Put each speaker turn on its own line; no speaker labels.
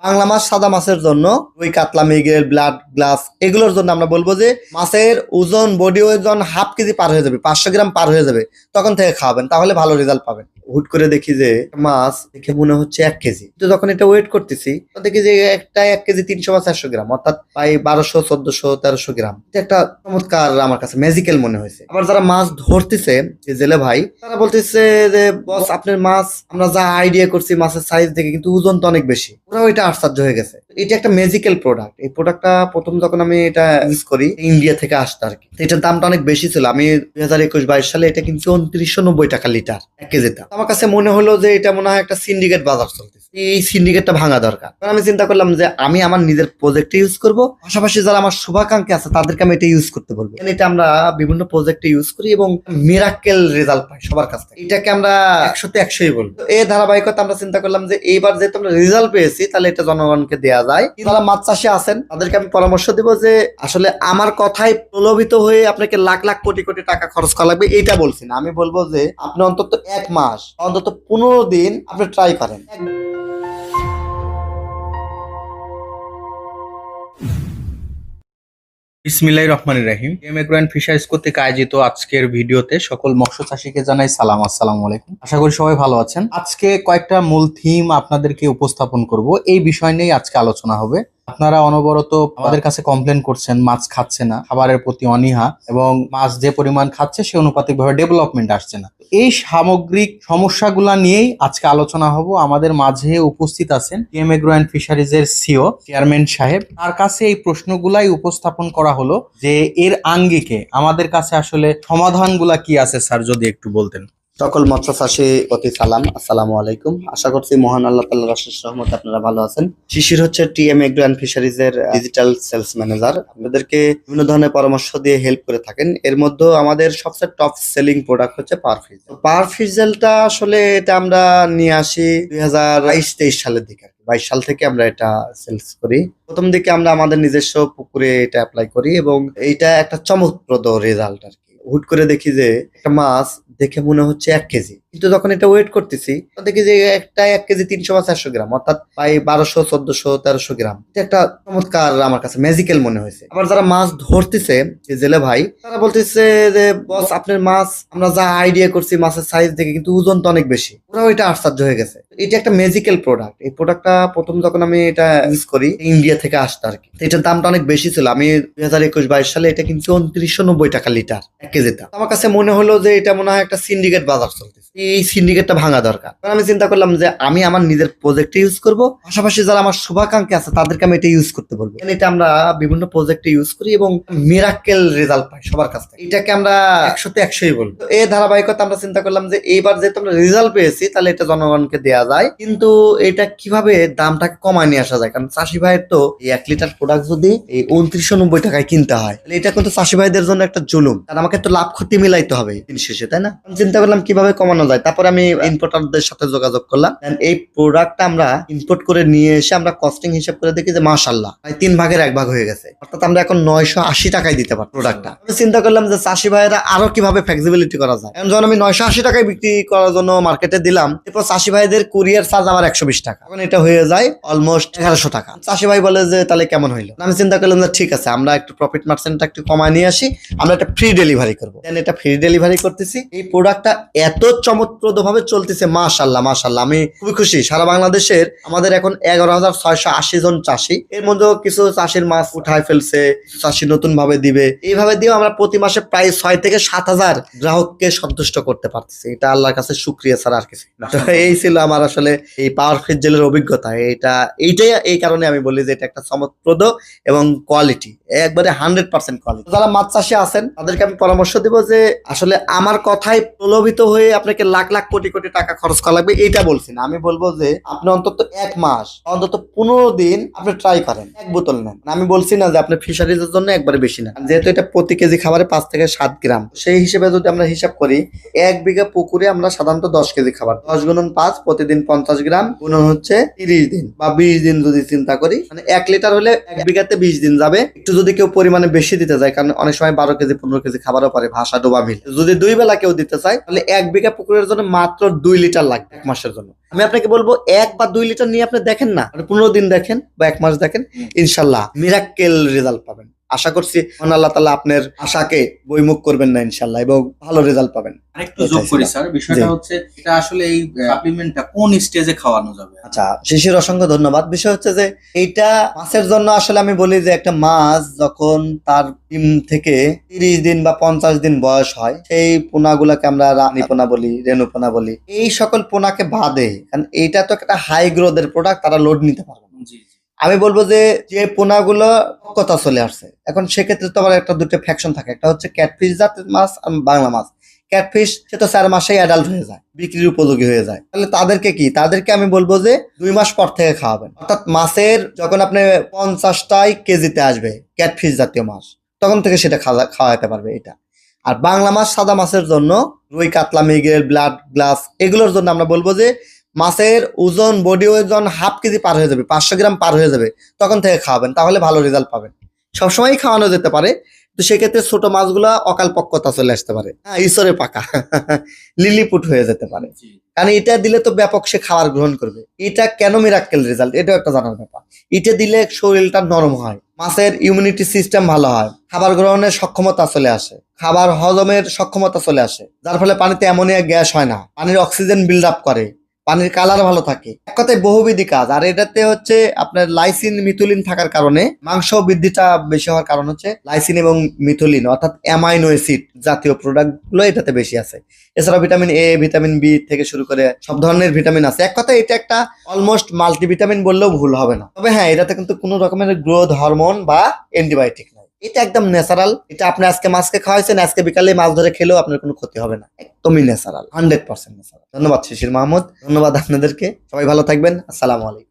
বাংলা মাছ সাদা মাছের জন্য রুই কাতলা মৃগেল ব্লাড গ্লাস এগুলোর জন্য আমরা বলবো যে মাছের ওজন বডি ওজন হাফ কেজি পার হয়ে যাবে, 500 গ্রাম পার হয়ে যাবে, তখন থেকে খাওয়াবেন, তাহলে ভালো রেজাল্ট পাবেন। হুট করে দেখি যে মাছ দেখে মনে হচ্ছে 1 কেজি, তো যখন এটা ওয়েট করতেছি তো দেখি যে একটা 1 কেজি 300 বা 400 গ্রাম, অর্থাৎ প্রায় 1200 1400 1300 গ্রাম। এটা একটা চমৎকার আমার কাছে ম্যাজিক্যাল মনে হয়েছে। আবার যারা মাছ ধরতেছে যে জেলে ভাই, তারা বলতেছে যে বস আপনার মাছ আমরা যা আইডিয়া করছি মাছের সাইজ দেখে, কিন্তু ওজন তো অনেক বেশি। ওরাও এটা আশ্চর্য হয়ে গেছে। এটা একটা ম্যাজিক্যাল প্রোডাক্ট। এই প্রোডাক্টটা প্রথম যখন আমি এটা ইউজ করি ইন্ডিয়া থেকে আসতো আর কি, তো এটার দামটা অনেক বেশি ছিল। আমি 2021-22 সালে এটা কিন্তু 2990 টাকা লিটার 1 কেজিটা। আমার কাছে মনে হলো যে এটা মনে হয় একটা সিন্ডিকেট বাজার চলতেছে, এই সিন্ডিকেটটা ভাঙা দরকার। কারণ আমি চিন্তা করলাম যে আমি আমার নিজের প্রজেক্টে ইউজ করব, পাশাপাশি যারা আমার শুভাকাঙ্ক্ষী আছে তাদেরকে আমি এটা ইউজ করতে বলবো। এটা আমরা বিভিন্ন প্রজেক্টে ইউজ করি এবং মিরাক্কেল রেজাল্ট পাই সবার কাছ থেকে। এটাকে আমরা 100তে 100ই বলবো। তো এই ধারাবাহিকতা আমরা চিন্তা করলাম যে এইবার যেহেতু আমরা রেজাল্ট পেয়েছি, তাহলে এটা জনগণকে দেওয়া যায়। যারা মাছ চাষি আছেন তাদেরকে আমি পরামর্শ দিব যে আসলে আমার কথায় প্রলোভিত হয়ে আপনাকে লাখ লাখ কোটি কোটি টাকা খরচ করা লাগবে এটা বলছি না। আমি বলবো যে আপনি অন্তত 1 মাস অন্তত 15 দিন আপনি ট্রাই করেন।
বিসমিল্লাহির রহমানির রহিম। এগ্রো অ্যান্ড ফিশারিজ কর্তৃক আয়োজিত আজকের ভিডিওতে সকল মৎস্য চাষীকে জানাই সালাম, আসসালামু আলাইকুম। আশা করি সবাই ভালো আছেন। আজকে কয়েকটা মূল থিম আপনাদেরকে উপস্থাপন করব, এই বিষয় নিয়ে আজকে আলোচনা হবে। আপনারা অনবরত আমাদের কাছে কমপ্লেন করছেন মাছ খাচ্ছে না, খাবারের প্রতি অনীহা এবং মাছ যে পরিমাণ খাচ্ছে সে অনুপাতিক ভাবে ডেভেলপমেন্ট আসছে না। এই সামগ্রিক সমস্যাগুলা নিয়েই আজকে আলোচনা হব। আমাদের মাঝে উপস্থিত আছেন এগ্রো অ্যান্ড ফিশারিজ এর সিও চেয়ারম্যান সাহেব। তার কাছে এই প্রশ্নগুলাই উপস্থাপন করা হলো যে এর আঙ্গিকে আমাদের কাছে আসলে সমাধানগুলা কি আছে স্যার, যদি একটু বলতেন।
সকল মৎস্য চাষী প্রতি সালাম, আসসালামু আলাইকুম। আশা করছি মহান আল্লাহ তাআলার অশেষ রহমতে আপনারা ভালো আছেন। শিশির হচ্ছে এগ্রো অ্যান্ড ফিশারিজ এর ডিজিটাল সেলস ম্যানেজার। আপনাদেরকে বিভিন্ন ধরনের পরামর্শ দিয়ে হেল্প করে থাকেন। এর মধ্যে আমাদের সবচেয়ে টপ সেলিং প্রোডাক্ট হচ্ছে পাওয়ার ফিশ। পাওয়ার ফিশ জেলটা আসলে এটা আমরা নিয়ে আসি 2022-23 সালের দিকে। 22 সাল থেকে আমরা এটা সেলস করি। প্রথম দিকে আমরা আমাদের নিজস্ব পুকুরে এটা অ্যাপ্লাই করি এবং এইটা একটা চমকপ্রদ রেজাল্ট আর কি। হুট করে দেখি যে একটা মাছ দেখে মনে হচ্ছে 1 কেজি, কিন্তু যখন এটা ওয়েট করতেছি তো দেখি যে একটা 1 কেজি 300 বা 400 গ্রাম, অর্থাৎ প্রায় 1200 1400 1300 গ্রাম। এটা একটা চমৎকার আমার কাছে ম্যাজিক্যাল মনে হয়েছে। আবার যারা মাছ ধরতেছে যে জেলে ভাই, তারা বলতেছে যে বস আপনার মাছ আমরা যা আইডিয়া করছি মাছের সাইজ দেখে, কিন্তু ওজন তো অনেক বেশি। ওরাও এটা আশ্চর্য হয়ে গেছে। এটা একটা ম্যাজিক্যাল প্রোডাক্ট। এই প্রোডাক্টটা প্রথম যখন আমি এটা ইউজ করি ইন্ডিয়া থেকে আসতো আর কি, তো এটার দামটা অনেক বেশি ছিল। আমি 2021-22 সালে এটা কিন্তু 2990 টাকা লিটার 1 কেজিটা। আমার কাছে মনে হলো যে এটা মনে হয় একটা সিন্ডিকেট বাজার চলতেছে, এই সিন্ডিকেটটা ভাঙা দরকার। কারণ আমি চিন্তা করলাম যে আমি আমার নিজের প্রজেক্টে ইউজ করব, পাশাপাশি যারা আমার শুভাকাঙ্ক্ষী আছে তাদেরকে আমি এটা ইউজ করতে বলবো। এটা আমরা বিভিন্ন প্রজেক্টে ইউজ করি এবং মিরাক্কেল রেজাল্ট পাই সবার কাছ থেকে। এটাকে আমরা 100তে 100ই বলবো। তো এই ধারাবাহিকতা আমরা চিন্তা করলাম যে এইবার যেহেতু আমরা রেজাল্ট পেয়েছি, তাহলে এটা জনগণকে দেওয়া যায়। কিন্তু এটা কিভাবে দামটাকে কমায় নিয়ে আসা যায়, কারণ চাষি ভাইয়ের তো এই 1 লিটার প্রোডাক্ট যদি এই 2990 টাকায় কিনতে হয়, তাহলে এটা কিন্তু চাষি ভাইদের জন্য একটা জুলুম। কারণ আমাকে তো লাভ ক্ষতি মিলাইতে হবে দিন শেষে, তাই না? চিন্তা করলাম কিভাবে কমানো যায়। তারপরে আমি ইম্পোর্টারদের সাথে যোগাযোগ করলাম। এই প্রোডাক্টটা আমরা ইম্পোর্ট করে নিয়ে এসে আমরা কস্টিং হিসাব করে দেখি যে মাশাআল্লাহ প্রায় 3 ভাগের 1 ভাগ হয়ে গেছে। অর্থাৎ আমরা এখন 980 টাকায় দিতে পারি প্রোডাক্টটা। আমি চিন্তা করলাম যে চাষি ভাইয়েরা আরো কিভাবে ফ্লেক্সিবিলিটি করা যায়। এখন যখন আমি 980 টাকায় বিক্রি করার জন্য মার্কেটে দিলাম, এরপর চাষি ভাইদের কুরিয়ার চার্জ আমার 120 টাকা, এখন এটা হয়ে যায় অলমোস্ট 1100 টাকা। চাষি ভাই বলে যে তাহলে কেমন হইলো। আমি চিন্তা করলাম যে ঠিক আছে, আমরা একটু প্রফিট মার্জিনটা একটু কমায় নিয়ে আসি, আমরা একটা ফ্রি ডেলিভারি করবো। এটা ফ্রি ডেলিভারি করতেছি। এই প্রোডাক্টটা এত চমৎপ্রদ ভাবে চলতেছে, মাশাআল্লাহ মাশাআল্লাহ, আমি খুবই খুশি। সারা বাংলাদেশের আমাদের এখন 11,680 জন চাষি, এর মধ্যেও কিছু চাষির মাছ উঠায় ফেলছে, চাষি নতুন ভাবে দিবে। এইভাবে দিয়েও আমরা প্রতি মাসে প্রায় 6 থেকে 7,000 গ্রাহককে সন্তুষ্ট করতে পারতেছি। এটা আল্লাহর কাছে শুকরিয়া ছাড়া আর কিছু না। তো এই ছিল আমার আসলে এই পাওয়ার ফিশ জেলের অভিজ্ঞতা। এইটাই এই কারণে আমি বলি যে এটা একটা চমৎপ্রদ এবং কোয়ালিটি একবারে 100% কোয়ালিটি। যারা মাছ চাষি আছেন তাদেরকে আমি পরামর্শ দিব যে আসলে আমার কথায় প্রলোভিত হয়ে আপনাকে লাখ লাখ কোটি কোটি টাকা খরচ করা লাগবে এটা বলছি না। আমি বলবো যে আপনি অন্তত 1 মাস অন্তত 15 দিন আপনি ট্রাই করেন, 1 বোতল নেন। আমি বলছি না যে আপনি ফিশারিজের জন্য একবারে বেশি না, যেহেতু এটা প্রতি কেজি খাবারে 5 থেকে 7 গ্রাম, সেই হিসেবে যদি আমরা হিসাব করি 1 বিঘা পুকুরে আমরা সাধারণত 10 কেজি খাবার, 10 গুণন 5 প্রতিদিন 50 গ্রাম গুণন হচ্ছে 30 দিন বা 20 দিন যদি চিন্তা করি, মানে 1 লিটার হলে 1 বিঘাতে 20 দিন যাবে। একটু যদি কেউ পরিমাণে বেশি দিতে যায়, কারণ অনেক সময় 12 কেজি 15 কেজি খাবারও পারে ভাষা ডোবা মিল, যদি 2 বেলা কেউ দিতে চাই তাহলে 1 বিঘা পুকুরের জন্য মাত্র 2 লিটার লাগবে 1 মাসের জন্য। আমি আপনাকে বলবো 1 বা 2 লিটার নিয়ে আপনি দেখেন না, 15 দিন দেখেন বা 1 মাস দেখেন, ইনশাল্লাহ মিরাক্কেল রেজাল্ট পাবেন। আশা করছি মহান আল্লাহ তাআলা আপনার আশাকে বইমুখ করবেন না ইনশাল্লাহ, এবং ভালো রেজাল্ট পাবেন।
আরেকটু যোগ করি স্যার, বিষয়টা হচ্ছে এটা আসলে এই সাপ্লিমেন্টটা কোন স্টেজে খাওয়ানো যাবে?
আচ্ছা, শিশির অসংখ্য ধন্যবাদ। বিষয় হচ্ছে যে এইটা মাছের জন্য আসলে আমি বলি যে একটা মাছ যখন তার ডিম থেকে 30 দিন বা 50 দিন বয়স হয়, সেই পোনাগুলোকে আমরা রানী পোনা বলি, রেণু পোনা বলি। এই সকল পোনাকে বাদে, কারণ এইটা তো একটা হাই গ্রোথের প্রোডাক্ট, তারা লোড নিতে পারবে না। আমি বলবো যে যে পোনাগুলো কথা চলে আসছে, এখন সেক্ষেত্রে তো আবার একটা দুটো ফ্যাকশন থাকে। একটা হচ্ছে ক্যাটফিশ জাতের মাছ আর বাংলা মাছ। ক্যাটফিশ সে তো 4 মাসেই অ্যাডাল্ট হয়ে যায়, বিক্রির উপযোগী হয়ে যায়। তাহলে তাদেরকে আমি বলবো যে 2 মাস পর থেকে খাওয়াবেন। অর্থাৎ মাছের যখন আপনি 50টাই কেজিতে আসবে ক্যাটফিশ জাতীয় মাছ, তখন থেকে সেটা খাওয়াতে পারবে এটা। আর বাংলা মাছ, সাদা মাছের জন্য রুই, কাতলা, মৃগেল, ব্লাড গ্লাস, এগুলোর জন্য আমরা বলবো যে মাছের ওজন, বডি ওজন 1/2 কেজি পার হয়ে যাবে, 500 গ্রাম পার হয়ে যাবে, তখন থেকে খাওয়াবেন, তাহলে ভালো রেজাল্ট পাবেন। সবসময় খাওয়ানো যেতে পারে, তো সেক্ষেত্রে ছোট মাছগুলা অকাল পক্কতা চলে আসতে পারে, হ্যাঁ, ঈশ্বরে পাকা লিলিপুট হয়ে যেতে পারে। কারণ এটা দিলে তো ব্যাপক সে খাবার গ্রহণ করবে। এটা কেন মিরাক্কেল রেজাল্ট, এটাও একটা জানার ব্যাপার। এটা দিলে শরীরটা নরম হয়, মাছের ইমিউনিটি সিস্টেম ভালো হয়, খাবার গ্রহণের সক্ষমতা চলে আসে, খাবার হজমের সক্ষমতা চলে আসে, যার ফলে পানিতে অ্যামোনিয়া গ্যাস হয় না, পানির অক্সিজেন বিল্ড আপ করে, পানির কালার ভালো থাকে। এক কথায় বহুবিধি কাজ। আর এটাতে হচ্ছে আপনার লাইসিন, মিথুলিন থাকার কারণে মাংস বৃদ্ধিটা বেশি হওয়ার কারণ হচ্ছে লাইসিন এবং মিথুলিন, অর্থাৎ অ্যামাইনো অ্যাসিড জাতীয় প্রোডাক্ট গুলো এটাতে বেশি আছে। এছাড়া ভিটামিন এ, ভিটামিন বি থেকে শুরু করে সব ধরনের ভিটামিন আছে। এক কথায় এটা একটা অলমোস্ট মাল্টিভিটামিন বললেও ভুল হবে না। তবে হ্যাঁ, এটাতে কিন্তু কোনো রকমের গ্রোথ হরমোন বা অ্যান্টিবায়োটিক নাই। এটা একদম ন্যাচারাল। এটা আপনি আজকে মাছকে খাওয়াইছেন, আজকে বিকালে মাছ ধরে খেলেও আপনার কোনো ক্ষতি হবে না। একদমই ন্যাচারাল, 100% ন্যাচারাল। ধন্যবাদ শিশির মাহমুদ, ধন্যবাদ আপনাদেরকে। সবাই ভালো থাকবেন। আসসালামু আলাইকুম।